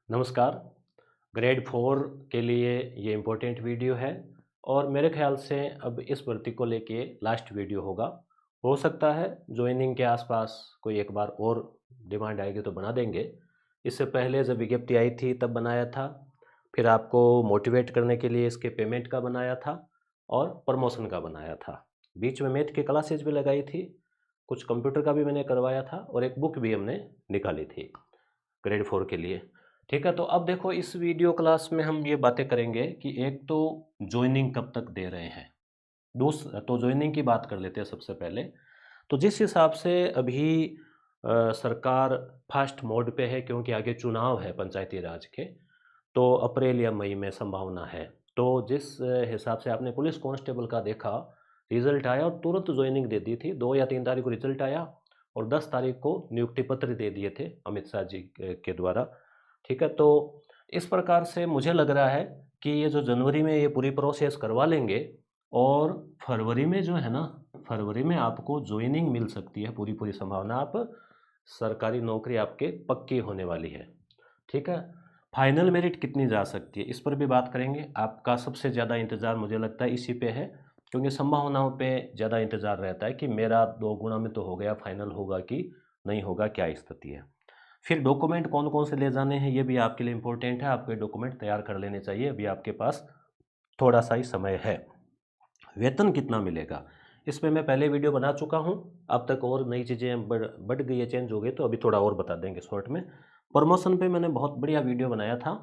नमस्कार। ग्रेड 4 के लिए ये इम्पोर्टेंट वीडियो है और मेरे ख़्याल से अब इस भर्ती को लेके लास्ट वीडियो होगा। हो सकता है जॉइनिंग के आसपास कोई एक बार और डिमांड आएगी तो बना देंगे। इससे पहले जब विज्ञप्ति आई थी तब बनाया था, फिर आपको मोटिवेट करने के लिए इसके पेमेंट का बनाया था और प्रमोशन का बनाया था। बीच में मैथ की क्लासेज भी लगाई थी, कुछ कंप्यूटर का भी मैंने करवाया था और एक बुक भी हमने निकाली थी ग्रेड 4 के लिए। ठीक है, तो अब देखो इस वीडियो क्लास में हम ये बातें करेंगे कि एक तो जॉइनिंग कब तक दे रहे हैं, दूसरा तो जॉइनिंग की बात कर लेते हैं सबसे पहले। तो जिस हिसाब से अभी सरकार फास्ट मोड पे है क्योंकि आगे चुनाव है पंचायती राज के, तो अप्रैल या मई में संभावना है। तो जिस हिसाब से आपने पुलिस कांस्टेबल का देखा, रिजल्ट आया और तुरंत ज्वाइनिंग दे दी थी। 2 या 3 तारीख को रिजल्ट आया और 10 तारीख को नियुक्ति पत्र दे दिए थे अमित शाह जी के द्वारा। ठीक है, तो इस प्रकार से मुझे लग रहा है कि ये जो जनवरी में ये पूरी प्रोसेस करवा लेंगे और फरवरी में जो है ना, फरवरी में आपको ज्वाइनिंग मिल सकती है, पूरी पूरी संभावना, आप सरकारी नौकरी आपके पक्की होने वाली है। ठीक है, फाइनल मेरिट कितनी जा सकती है इस पर भी बात करेंगे। आपका सबसे ज़्यादा इंतज़ार मुझे लगता है इसी पे है, क्योंकि संभावनाओं पे ज़्यादा इंतज़ार रहता है कि मेरा 2 गुना में तो हो गया, फाइनल होगा कि नहीं होगा, क्या स्थिति है। फिर डॉक्यूमेंट कौन कौन से ले जाने हैं ये भी आपके लिए इम्पोर्टेंट है, आपके डॉक्यूमेंट तैयार कर लेने चाहिए, अभी आपके पास थोड़ा सा ही समय है। वेतन कितना मिलेगा इस पे मैं पहले वीडियो बना चुका हूँ, अब तक और नई चीज़ें बढ़ गई है, चेंज हो गई, तो अभी थोड़ा और बता देंगे शॉर्ट में। प्रमोशन पे मैंने बहुत बढ़िया वीडियो बनाया था,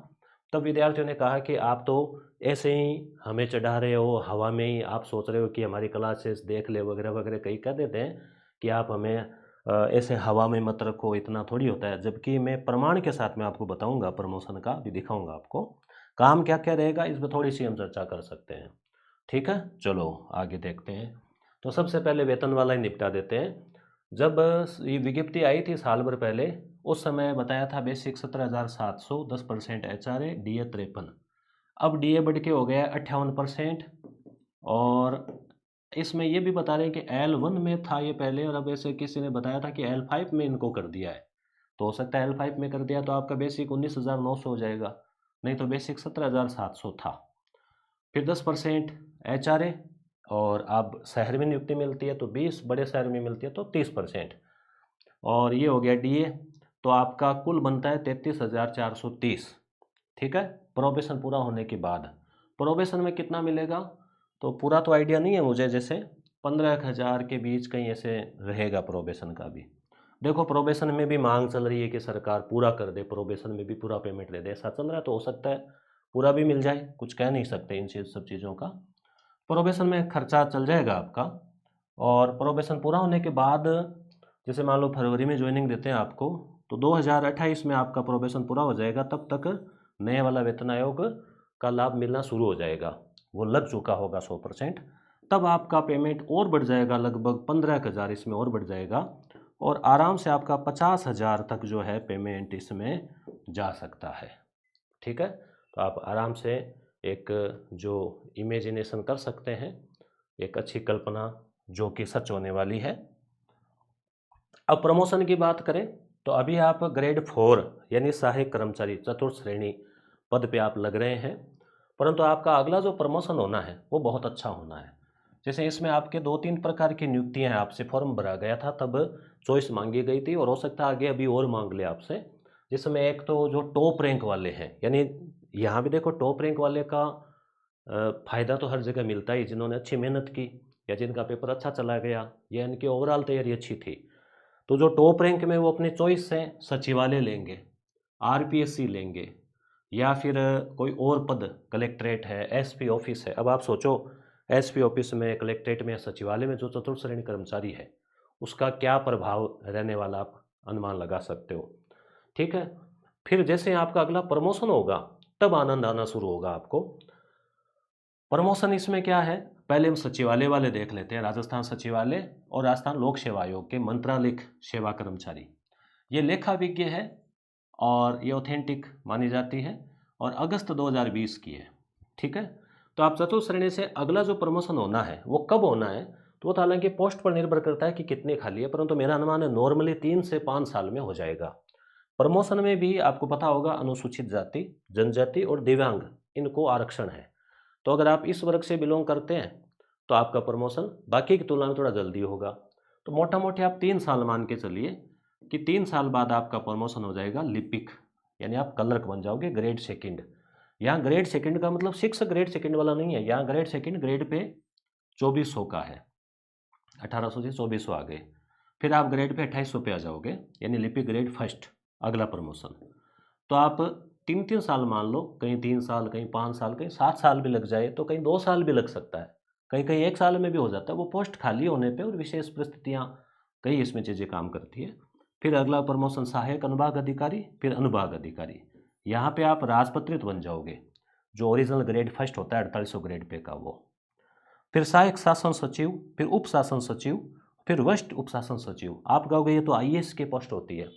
तब विद्यार्थियों ने कहा कि आप तो ऐसे ही हमें चढ़ा रहे हो, हवा में ही आप सोच रहे हो कि हमारी क्लासेस देख ले वगैरह वगैरह, कई कह देते हैं कि आप हमें ऐसे हवा में मत रखो, इतना थोड़ी होता है। जबकि मैं प्रमाण के साथ में आपको बताऊंगा, प्रमोशन का भी दिखाऊंगा आपको, काम क्या क्या रहेगा इस पर थोड़ी सी हम चर्चा कर सकते हैं। ठीक है, चलो आगे देखते हैं। तो सबसे पहले वेतन वाला ही निपटा देते हैं। जब ये विज्ञप्ति आई थी साल भर पहले, उस समय बताया था बेसिक 17,700, 10% HRA, DA 53। अब DA बढ़ के हो गया 58%। और इसमें ये भी बता रहे हैं कि L1 में था ये पहले, और अब ऐसे किसी ने बताया था कि L5 में इनको कर दिया है। तो हो सकता है L5 में कर दिया तो आपका बेसिक 19,900 हो जाएगा, नहीं तो बेसिक 17,700 था। फिर 10% HRA, और अब शहर में नियुक्ति मिलती है तो 20, बड़े शहर में मिलती है तो 30%। और ये हो गया DA, तो आपका कुल बनता है 33,430। ठीक है, प्रोबेशन पूरा होने के बाद। प्रोबेशन में कितना मिलेगा तो पूरा तो आइडिया नहीं है मुझे, जैसे 15,000 के बीच कहीं ऐसे रहेगा प्रोबेशन का भी। देखो प्रोबेशन में भी मांग चल रही है कि सरकार पूरा कर दे, प्रोबेशन में भी पूरा पेमेंट दे दे, ऐसा चल रहा है। तो हो सकता है पूरा भी मिल जाए, कुछ कह नहीं सकते इन सब चीज़ों का। प्रोबेशन में खर्चा चल जाएगा आपका। और प्रोबेशन पूरा होने के बाद, जैसे मान लो फरवरी में ज्वाइनिंग देते हैं आपको, तो 2028 में आपका प्रोबेशन पूरा हो जाएगा, तब तक नए वाला वेतन आयोग का लाभ मिलना शुरू हो जाएगा, वो लग चुका होगा 100%। तब आपका पेमेंट और बढ़ जाएगा, लगभग 15,000 इसमें और बढ़ जाएगा, और आराम से आपका 50,000 तक जो है पेमेंट इसमें जा सकता है। ठीक है, तो आप आराम से एक जो इमेजिनेशन कर सकते हैं, एक अच्छी कल्पना जो कि सच होने वाली है। अब प्रमोशन की बात करें तो अभी आप ग्रेड 4 यानी सहायक कर्मचारी चतुर्थ श्रेणी पद पे आप लग रहे हैं, परंतु आपका अगला जो प्रमोशन होना है वो बहुत अच्छा होना है। जैसे इसमें आपके 2-3 प्रकार की नियुक्तियां हैं, आपसे फॉर्म भरा गया था तब चॉइस मांगी गई थी, और हो सकता है आगे अभी और मांग ले आपसे। जिसमें एक तो जो टॉप रैंक वाले हैं, यानी यहाँ भी देखो टॉप रैंक वाले का फ़ायदा तो हर जगह मिलता ही, जिन्होंने अच्छी मेहनत की या जिनका पेपर अच्छा चला गया या इनकी ओवरऑल तैयारी अच्छी थी। तो जो टॉप रैंक में वो अपनी चॉइस से सचिवालय लेंगे, RPSC लेंगे, या फिर कोई और पद, कलेक्ट्रेट है, SP ऑफिस है। अब आप सोचो SP ऑफिस में, कलेक्ट्रेट में, सचिवालय में जो चतुर्थ श्रेणी कर्मचारी है उसका क्या प्रभाव रहने वाला आप अनुमान लगा सकते हो। ठीक है, फिर जैसे आपका अगला प्रमोशन होगा तब आनंद आना शुरू होगा आपको। प्रमोशन इसमें क्या है, पहले हम सचिवालय वाले देख लेते हैं। राजस्थान सचिवालय और राजस्थान लोक सेवा आयोग के मंत्रालयिक सेवा कर्मचारी, ये लेखा विज्ञ है और ये ऑथेंटिक मानी जाती है, और अगस्त 2020 की है। ठीक है, तो आप चतुर्थ श्रेणी से अगला जो प्रमोशन होना है वो कब होना है, तो वो तो हालांकि पोस्ट पर निर्भर करता है कि कितने खाली है, परंतु मेरा अनुमान है नॉर्मली 3 से 5 साल में हो जाएगा। प्रमोशन में भी आपको पता होगा अनुसूचित जाति, जनजाति और दिव्यांग इनको आरक्षण है। तो अगर आप इस वर्ग से बिलोंग करते हैं तो आपका प्रमोशन बाकी की तुलना में थोड़ा जल्दी होगा। तो मोटा मोटी आप 3 साल मान के चलिए कि 3 साल बाद आपका प्रमोशन हो जाएगा लिपिक, यानी आप क्लर्क बन जाओगे ग्रेड सेकंड। यहाँ ग्रेड सेकंड का मतलब 6 ग्रेड सेकंड वाला नहीं है, यहाँ ग्रेड सेकंड ग्रेड पे 2400 का है, 1800 से 2400 आ गए। फिर आप ग्रेड पे 2800 पे आ जाओगे, यानी लिपिक ग्रेड फर्स्ट, अगला प्रमोशन। तो आप 3-3 साल मान लो, कहीं 3 साल, कहीं 5 साल, कहीं 7 साल भी लग जाए, तो कहीं 2 साल भी लग सकता है, कहीं कहीं 1 साल में भी हो जाता है। वो पोस्ट खाली होने पे और विशेष परिस्थितियाँ कई इसमें चीज़ें काम करती है। फिर अगला प्रमोशन सहायक अनुभाग अधिकारी, फिर अनुभाग अधिकारी। यहाँ पे आप राजपत्रित बन जाओगे, जो ओरिजिनल ग्रेड फर्स्ट होता है 4800 ग्रेड पे का वो। फिर सहायक शासन सचिव, फिर उप शासन सचिव, फिर वरिष्ठ उप शासन सचिव। आप कहोगे ये तो आईएएस की पोस्ट होती है।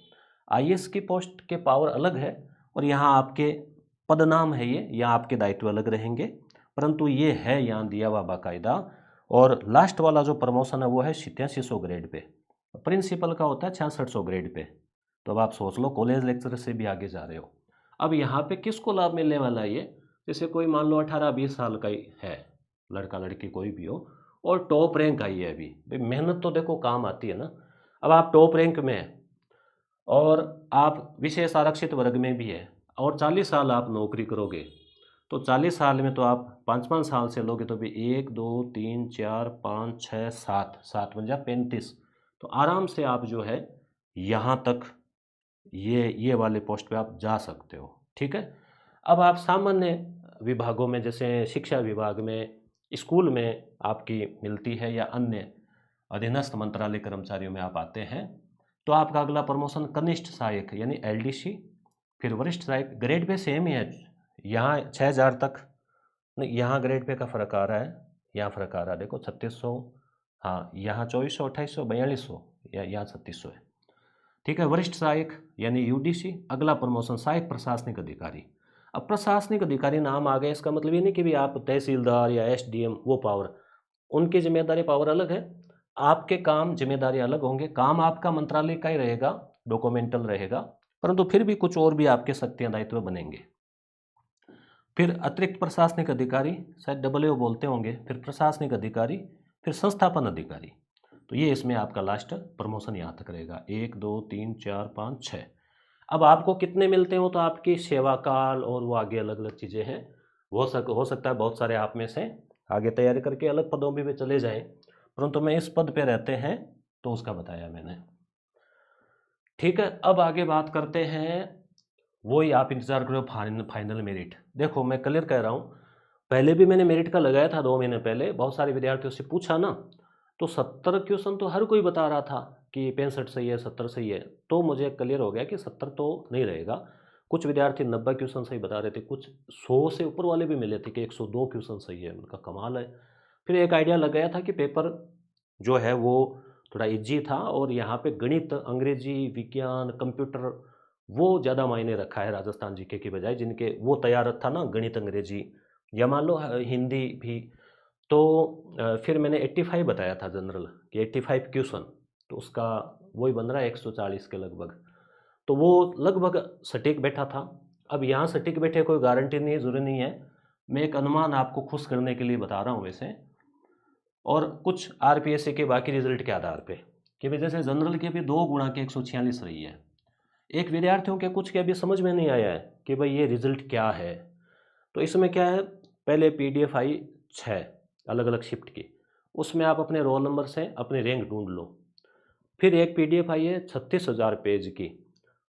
आईएएस की पोस्ट के पावर अलग है और यहाँ आपके पदनाम है ये, यहाँ आपके दायित्व अलग रहेंगे, परंतु ये है यहाँ दिया हुआ बाकायदा। और लास्ट वाला जो प्रमोशन है वो है 8700 ग्रेड पे, प्रिंसिपल का होता है 6600 ग्रेड पे। तो अब आप सोच लो कॉलेज लेक्चरर से भी आगे जा रहे हो। अब यहाँ पे किसको लाभ मिलने वाला है ये? जैसे कोई मान लो 18-20 साल का ही है, लड़का लड़की कोई भी हो, और टॉप रैंक आई है अभी, भाई मेहनत तो देखो काम आती है ना। अब आप टॉप रैंक में हैं और आप विशेष आरक्षित वर्ग में भी है और 40 साल आप नौकरी करोगे, तो 40 साल में तो आप 5-5 साल से लोगे तो भी 1 2 3 4 5 6 7 7 बन जा 35। तो आराम से आप जो है यहाँ तक ये वाले पोस्ट पे आप जा सकते हो, ठीक है। अब आप सामान्य विभागों में, जैसे शिक्षा विभाग में, स्कूल में आपकी मिलती है, या अन्य अधीनस्थ मंत्रालय कर्मचारियों में आप आते हैं, तो आपका अगला प्रमोशन कनिष्ठ सहायक यानी एलडीसी, फिर वरिष्ठ सहायक। ग्रेड पे सेम ही है, यहाँ 6000 तक नहीं, यहाँ ग्रेड पे का फ़र्क आ रहा है, यहाँ फ़र्क आ रहा है, देखो 3600, हाँ यहाँ 2400, 2800, 4200, या यहाँ 3600 है, ठीक है। वरिष्ठ सहायक यानी यूडीसी। अगला प्रमोशन सहायक प्रशासनिक अधिकारी। अब प्रशासनिक अधिकारी नाम आ गया, इसका मतलब ये नहीं कि भी आप तहसीलदार या एसडीएम, वो पावर, उनकी जिम्मेदारी पावर अलग है, आपके काम जिम्मेदारी अलग होंगे। काम आपका मंत्रालय का ही रहेगा, डॉक्यूमेंटल रहेगा, परंतु फिर भी कुछ और भी आपके शक्तियाँ दायित्व बनेंगे। फिर अतिरिक्त प्रशासनिक अधिकारी, शायद डब्ल्यू बोलते होंगे, फिर प्रशासनिक अधिकारी, फिर संस्थापन अधिकारी। तो ये इसमें आपका लास्ट प्रमोशन यहाँ तक रहेगा, 1 2 3 4 5 6। अब आपको कितने मिलते हो तो आपकी सेवा काल और वो आगे अलग अलग चीज़ें हैं। हो सकता है बहुत सारे आप में से आगे तैयारी करके अलग पदों में भी चले जाएं, परंतु मैं इस पद पे रहते हैं तो उसका बताया मैंने, ठीक है। अब आगे बात करते हैं, वही आप इंतज़ार करो फाइनल मेरिट। देखो मैं क्लियर कह रहा हूँ, पहले भी मैंने मेरिट का लगाया था 2 महीने पहले, बहुत सारे विद्यार्थियों से पूछा ना, तो 70 क्वेश्चन तो हर कोई बता रहा था कि 65 सही है, 70 सही है। तो मुझे क्लियर हो गया कि 70 तो नहीं रहेगा। कुछ विद्यार्थी 90 क्वेश्चन सही बता रहे थे, कुछ 100 से ऊपर वाले भी मिले थे कि 102 क्वेश्चन सही है, उनका कमाल है। फिर एक आइडिया लग गया था कि पेपर जो है वो थोड़ा इजी था, और यहाँ पे गणित, अंग्रेजी, विज्ञान, कंप्यूटर, वो ज़्यादा मायने रखा है राजस्थान जीके की बजाय, जिनके वो तैयार था ना गणित, अंग्रेजी, या मान लो हिंदी भी। तो फिर मैंने 85 बताया था जनरल कि 85 क्वेश्चन, तो उसका वही बन रहा है 140 के लगभग। तो वो लगभग सटीक बैठा था। अब यहाँ सटीक बैठे कोई गारंटी नहीं है, ज़रूरी नहीं है, मैं एक अनुमान आपको खुश करने के लिए बता रहा हूँ वैसे, और कुछ आरपीएससी के बाकी रिजल्ट के आधार पे, कि भाई जैसे जनरल की अभी 2 गुणा के 146 रही है, एक विद्यार्थियों के कुछ के अभी समझ में नहीं आया है कि भाई ये रिजल्ट क्या है। तो इसमें क्या है, पहले पीडीएफ आई 6 अलग अलग शिफ्ट की, उसमें आप अपने रोल नंबर से अपने रैंक ढूंढ लो। फिर एक पीडीएफ आई है 36,000 पेज की,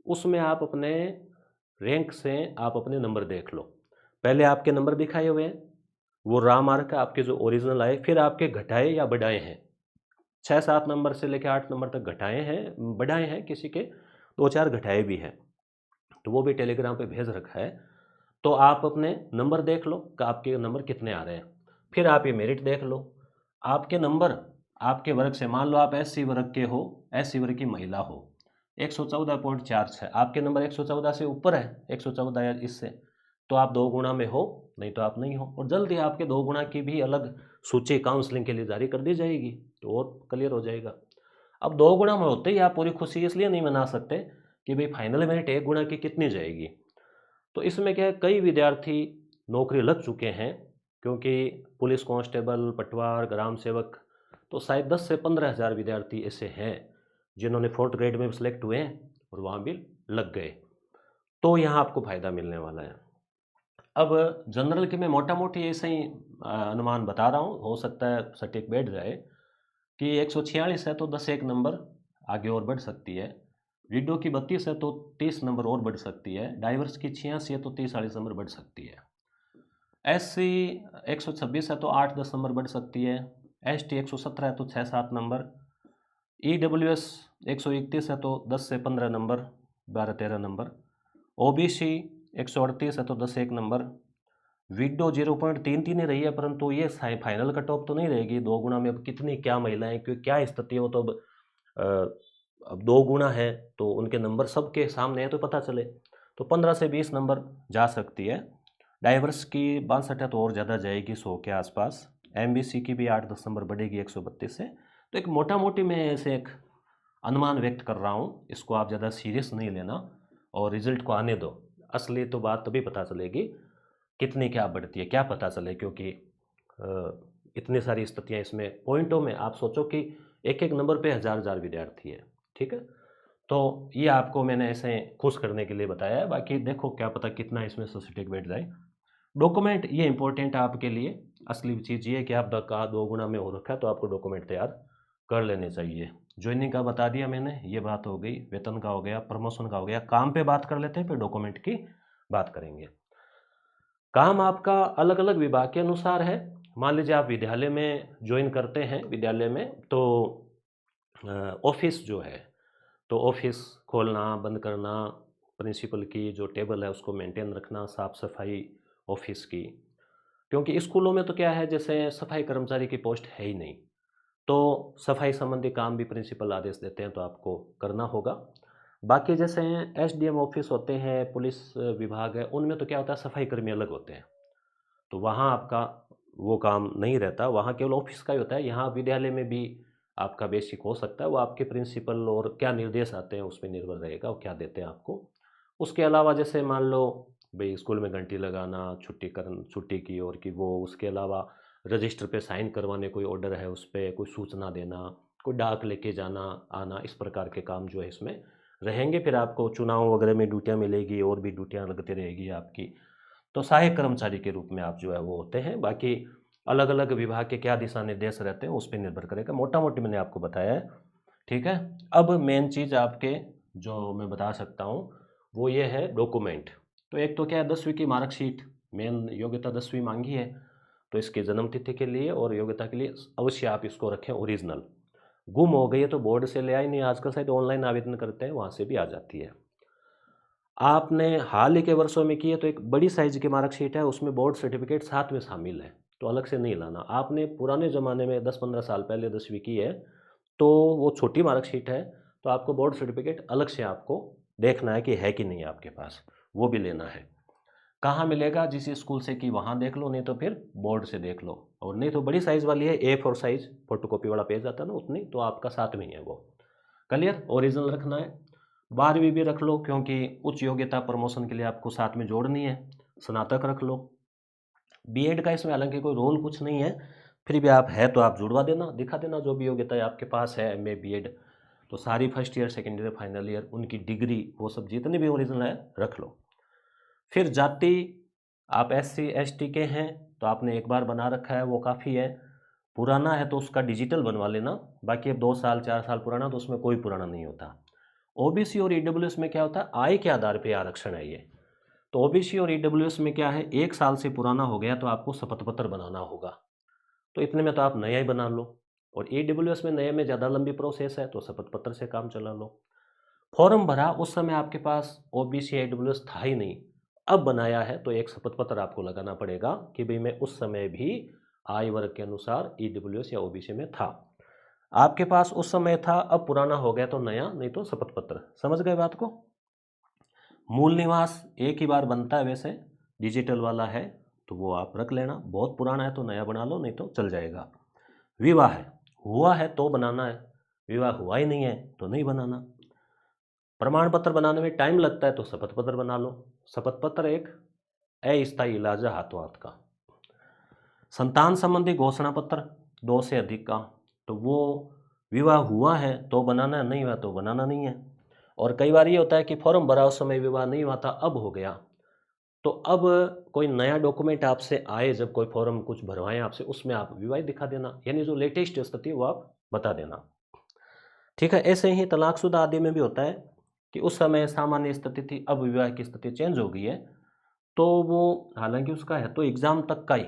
उसमें आप अपने रैंक से आप अपने नंबर देख लो। पहले आपके नंबर दिखाए हुए हैं, वो रा मार्क है आपके जो ओरिजिनल आए, फिर आपके घटाए या बढ़ाए हैं, 6-7 नंबर से लेकर 8 नंबर तक घटाए हैं, बढ़ाए हैं, किसी के 2-4 घटाए भी हैं, तो वो भी टेलीग्राम पे भेज रखा है। तो आप अपने नंबर देख लो कि आपके नंबर कितने आ रहे हैं। फिर आप ये मेरिट देख लो, आपके नंबर आपके वर्ग से, मान लो आप एससी वर्ग के हो, एससी वर्ग की महिला हो, 114.46, आपके नंबर 114 से ऊपर है, 114 या इससे, तो आप 2 गुणा में हो, नहीं तो आप नहीं हो। और जल्दी आपके 2 गुणा की भी अलग सूची काउंसलिंग के लिए जारी कर दी जाएगी, तो और क्लियर हो जाएगा। अब 2 गुणा में होते ही आप पूरी खुशी इसलिए नहीं मना सकते कि भाई फाइनल मेरिट 1 गुना की कितनी जाएगी। तो इसमें क्या है, कई विद्यार्थी नौकरी लग चुके हैं, क्योंकि पुलिस कांस्टेबल, पटवार, ग्राम सेवक, तो शायद 10 से 15 हज़ार विद्यार्थी ऐसे हैं जिन्होंने 4th ग्रेड में सिलेक्ट हुए हैं और वहाँ भी लग गए। तो यहाँ आपको फ़ायदा मिलने वाला है। अब जनरल की मैं मोटा मोटी ऐसे ही अनुमान बता रहा हूँ, हो सकता है सटीक बैठ जाए कि 146 है तो 10 एक नंबर आगे और बढ़ सकती है। रीडो की 32 है तो 30 नंबर और बढ़ सकती है। डाइवर्स की 86 है तो 30-40 नंबर बढ़ सकती है। SC 126 है तो 8-10 नंबर बढ़ सकती है। ST 117 है तो 6-7 नंबर। EWS 131 है तो 10 से 15 नंबर, 12-13 नंबर। OBC 138 है तो 10 एक नंबर। विडो 0.33 ही रही है, परंतु ये फाइनल कट ऑफ तो नहीं रहेगी। 2 गुना में अब कितनी क्या महिलाएं, क्योंकि क्या स्थिति हो, तो अब 2 गुना है तो उनके नंबर सबके सामने है तो पता चले, तो 15 से 20 नंबर जा सकती है। डाइवर्स की 62 है तो और ज़्यादा जाएगी, 100 के आसपास। MBC की भी 8-10 नंबर बढ़ेगी 132 से। तो एक मोटा मोटी मैं ऐसे एक अनुमान व्यक्त कर रहा हूँ, इसको आप ज़्यादा सीरियस नहीं लेना और रिजल्ट को आने दो। असली तो बात तभी पता चलेगी कितनी क्या बढ़ती है, क्या पता चले, क्योंकि इतनी सारी स्थितियाँ इसमें पॉइंटों में आप सोचो कि एक एक नंबर पे हज़ार हज़ार विद्यार्थी है। ठीक है, तो ये आपको मैंने ऐसे खुश करने के लिए बताया है। बाकी देखो क्या पता कितना इसमें सब्सिट्यूट बैठ जाए। डॉक्यूमेंट ये इंपॉर्टेंट है आपके लिए। असली चीज़ ये है कि आप का 2 गुना में हो रखा है तो आपको डॉक्यूमेंट तैयार कर लेने चाहिए। ज्वाइनिंग का बता दिया मैंने, ये बात हो गई। वेतन का हो गया, प्रमोशन का हो गया। काम पे बात कर लेते हैं, फिर डॉक्यूमेंट की बात करेंगे। काम आपका अलग अलग विभाग के अनुसार है। मान लीजिए आप विद्यालय में ज्वाइन करते हैं, विद्यालय में तो ऑफिस जो है, तो ऑफिस खोलना बंद करना, प्रिंसिपल की जो टेबल है उसको मेंटेन रखना, साफ सफाई ऑफिस की। क्योंकि स्कूलों में तो क्या है, जैसे सफाई कर्मचारी की पोस्ट है ही नहीं, तो सफाई संबंधी काम भी प्रिंसिपल आदेश देते हैं तो आपको करना होगा। बाकी जैसे SDM ऑफिस होते हैं, पुलिस विभाग है, उनमें तो क्या होता है, सफाई कर्मी अलग होते हैं, तो वहाँ आपका वो काम नहीं रहता, वहाँ केवल ऑफिस का ही होता है। यहाँ विद्यालय में भी आपका बेसिक हो सकता है, वो आपके प्रिंसिपल और क्या निर्देश आते हैं उस पर निर्भर रहेगा वो क्या देते हैं आपको। उसके अलावा जैसे मान लो भाई स्कूल में घंटी लगाना, छुट्टी की और की वो, उसके अलावा रजिस्टर पे साइन करवाने, कोई ऑर्डर है उस पर कोई सूचना देना, कोई डाक लेके जाना आना, इस प्रकार के काम जो है इसमें रहेंगे। फिर आपको चुनाव वगैरह में ड्यूटियाँ मिलेगी और भी ड्यूटियाँ लगती रहेगी आपकी, तो सहायक कर्मचारी के रूप में आप जो है वो होते हैं। बाकी अलग अलग विभाग के क्या दिशा निर्देश रहते हैं उस पर निर्भर करेगा। मोटा मोटी मैंने आपको बताया है। ठीक है, अब मेन चीज़ आपके जो मैं बता सकता हूँ वो ये है डॉक्यूमेंट। तो एक तो क्या है, 10वीं की मार्कशीट, मेन योग्यता 10वीं मांगी है, तो इसकी जन्मतिथि के लिए और योग्यता के लिए अवश्य आप इसको रखें ओरिजिनल। गुम हो गई है तो बोर्ड से ले आई नहीं, आजकल शायद ऑनलाइन आवेदन करते हैं, वहाँ से भी आ जाती है। आपने हाल ही के वर्षों में की है तो एक बड़ी साइज की मार्कशीट है, उसमें बोर्ड सर्टिफिकेट साथ में शामिल है, तो अलग से नहीं लाना। आपने पुराने ज़माने में 10-15 साल पहले 10वीं की है तो वो छोटी मार्कशीट है, तो आपको बोर्ड सर्टिफिकेट अलग से आपको देखना है कि है कि नहीं है आपके पास, वो भी लेना है। कहाँ मिलेगा, जिस स्कूल से कि वहाँ देख लो, नहीं तो फिर बोर्ड से देख लो। और नहीं तो बड़ी साइज़ वाली है, A4 साइज़ फोटोकॉपी वाला पेज आता है ना, उतनी तो आपका साथ में ही है वो। क्लियर, ओरिजिनल रखना है। 12वीं भी रख लो, क्योंकि उच्च योग्यता प्रमोशन के लिए आपको साथ में जोड़नी है। स्नातक रख लो। B.Ed का इसमें हालांकि कोई रोल कुछ नहीं है, फिर भी आप है तो आप जुड़वा देना, दिखा देना जो भी योग्यता है आपके पास है। MA B.Ed तो सारी first year, second year, final year, उनकी डिग्री, वो सब जितनी भी ओरिजिनल है रख लो। फिर जाति, आप SC ST के हैं तो आपने एक बार बना रखा है वो काफ़ी है। पुराना है तो उसका डिजिटल बनवा लेना, बाकी अब 2 साल 4 साल पुराना तो उसमें कोई पुराना नहीं होता। OBC और EWS में क्या होता है, आय के आधार पे आरक्षण है ये। तो OBC और EWS में क्या है, 1 साल से पुराना हो गया तो आपको शपथ पत्र बनाना होगा, तो इतने में तो आप नया ही बना लो। और EWS में नए में ज़्यादा लंबी प्रोसेस है तो शपथ पत्र से काम चला लो। फॉर्म भरा उस समय आपके पास OBC EWS था ही नहीं, अब बनाया है तो एक शपथ पत्र आपको लगाना पड़ेगा कि भाई मैं उस समय भी आय वर्ग के अनुसार EWS या OBC में था। आपके पास उस समय था, अब पुराना हो गया तो नया, नहीं तो शपथ पत्र। समझ गए बात को। मूल निवास एक ही बार बनता है, वैसे डिजिटल वाला है तो वो आप रख लेना, बहुत पुराना है तो नया बना लो, नहीं तो चल जाएगा। विवाह है, हुआ है तो बनाना है, विवाह हुआ ही नहीं है तो नहीं बनाना। प्रमाण पत्र बनाने में टाइम लगता है तो शपथ पत्र बना लो। शपथ पत्र एक अस्थायी इलाज है हाथों हाथ का। संतान संबंधी घोषणा पत्र 2 से अधिक का, तो वो विवाह हुआ है तो बनाना, नहीं हुआ तो बनाना नहीं है। और कई बार ये होता है कि फॉर्म भरा उस समय विवाह नहीं हुआ था, अब हो गया, तो अब कोई नया डॉक्यूमेंट आपसे आए, जब कोई फॉर्म कुछ भरवाएं आपसे, उसमें आप विवाह दिखा देना, यानी जो लेटेस्ट स्थिति है वो आप बता देना। ठीक है। ऐसे ही तलाकशुदा आदि में भी होता है कि उस समय सामान्य स्थिति थी, अब विवाह की स्थिति चेंज हो गई है, तो वो हालांकि उसका है तो एग्ज़ाम तक का ही,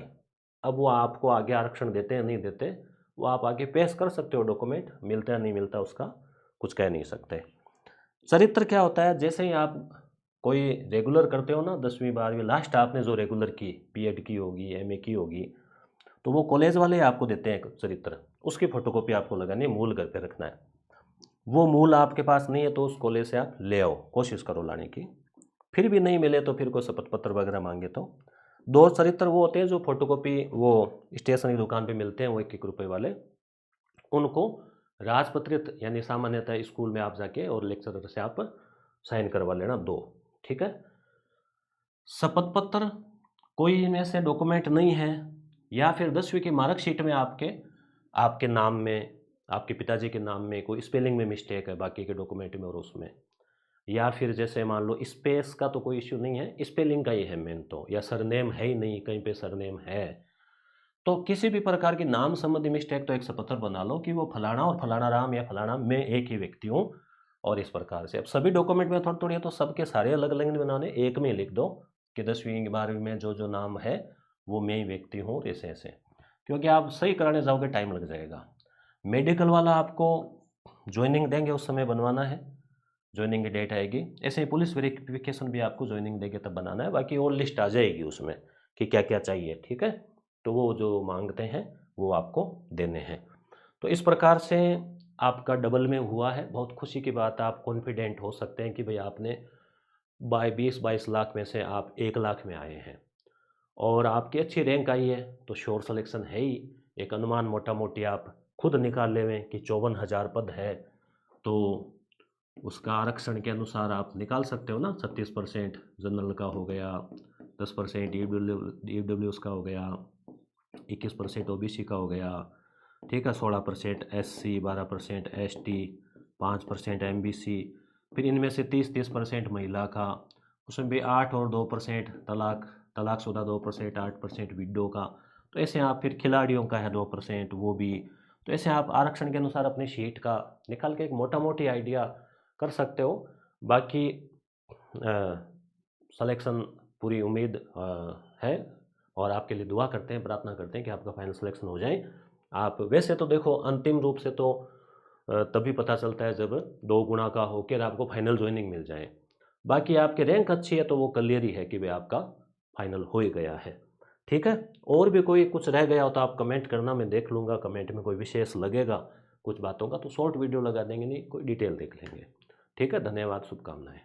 अब वो आपको आगे आरक्षण देते हैं नहीं देते, वो आप आगे पेश कर सकते हो, डॉक्यूमेंट मिलता है नहीं मिलता उसका कुछ कह नहीं सकते। चरित्र क्या होता है, जैसे ही आप कोई रेगुलर करते हो ना, 10वीं 12वीं लास्ट आपने जो रेगुलर की, बीएड की होगी, एमए की होगी, तो वो कॉलेज वाले आपको देते हैं चरित्र, उसकी फोटोकॉपी आपको लगानी है, मूल घर पे रखना है। वो मूल आपके पास नहीं है तो उस कॉलेज से आप ले आओ, कोशिश करो लाने की। फिर भी नहीं मिले तो फिर कोई शपथ पत्र वगैरह मांगे तो 2 चरित्र वो होते हैं जो फोटोकॉपी वो स्टेशनरी दुकान पे मिलते हैं, वो 1-1 रुपए वाले, उनको राजपत्रित यानी सामान्यतः स्कूल में आप जाके और लेक्चरर से आप साइन करवा लेना 2। ठीक है। शपथ पत्र कोई इनमें से डॉक्यूमेंट नहीं है, या फिर 10वीं की मार्कशीट में आपके आपके नाम में, आपके पिताजी के नाम में कोई स्पेलिंग में मिस्टेक है बाकी के डॉक्यूमेंट में और उसमें, या फिर जैसे मान लो स्पेस का तो कोई इश्यू नहीं है, स्पेलिंग का ही है मेन तो, या सरनेम है ही नहीं, कहीं पे सरनेम है, तो किसी भी प्रकार की नाम संबंधी मिस्टेक तो एक शपथ बना लो कि वो फलाना और फलाना राम या फलाना मैं एक ही व्यक्ति हूँ, और इस प्रकार से। अब सभी डॉक्यूमेंट में थोड़ी थोड़ी है तो सबके सारे अलग अलग नहीं बनाने, एक में लिख दो कि 10वीं 12वीं में जो जो नाम है वो मैं ही व्यक्ति हूँ, ऐसे ऐसे, क्योंकि आप सही कराने जाओगे टाइम लग जाएगा। मेडिकल वाला आपको ज्वाइनिंग देंगे उस समय बनवाना है, ज्वाइनिंग की डेट आएगी। ऐसे ही पुलिस वेरिफिकेशन भी आपको ज्वाइनिंग देंगे तब बनाना है, बाकी और लिस्ट आ जाएगी उसमें कि क्या क्या चाहिए। ठीक है। तो वो जो मांगते हैं वो आपको देने हैं। तो इस प्रकार से आपका डबल में हुआ है, बहुत खुशी की बात है। आप कॉन्फिडेंट हो सकते हैं कि भाई आपने 20-22 लाख में से आप 1 लाख में आए हैं और आपकी अच्छी रैंक आई है, तो श्योर सिलेक्शन है ही। एक अनुमान मोटा मोटी आप खुद निकाल लेवें कि 54,000 पद है, तो उसका आरक्षण के अनुसार आप निकाल सकते हो ना। 36% जनरल का हो गया, 10% ईडब्ल्यू का हो गया, 21% ओबीसी का हो गया, ठीक है, 16% एससी, 12% एसटी, 5% एमबीसी, फिर इनमें से 30% महिला का, उसमें भी 8 और 2% तलाकशुदा 2%, 8% विडो का, तो ऐसे आप फिर खिलाड़ियों का है 2% वो भी, तो ऐसे आप आरक्षण के अनुसार अपनी सीट का निकाल के एक मोटा मोटी आइडिया कर सकते हो। बाकी सिलेक्शन पूरी उम्मीद है, और आपके लिए दुआ करते हैं, प्रार्थना करते हैं कि आपका फाइनल सिलेक्शन हो जाए। आप वैसे तो देखो अंतिम रूप से तो तभी पता चलता है जब 2 गुना का होकर आपको फाइनल ज्वाइनिंग मिल जाए। बाकी आपकी रैंक अच्छी है तो वो क्लियर ही है कि भाई आपका फाइनल हो ही गया है। ठीक है। और भी कोई कुछ रह गया हो तो आप कमेंट करना, मैं देख लूँगा, कमेंट में कोई विशेष लगेगा कुछ बातों का तो शॉर्ट वीडियो लगा देंगे, नहीं कोई डिटेल देख लेंगे। ठीक है। धन्यवाद, शुभकामनाएं।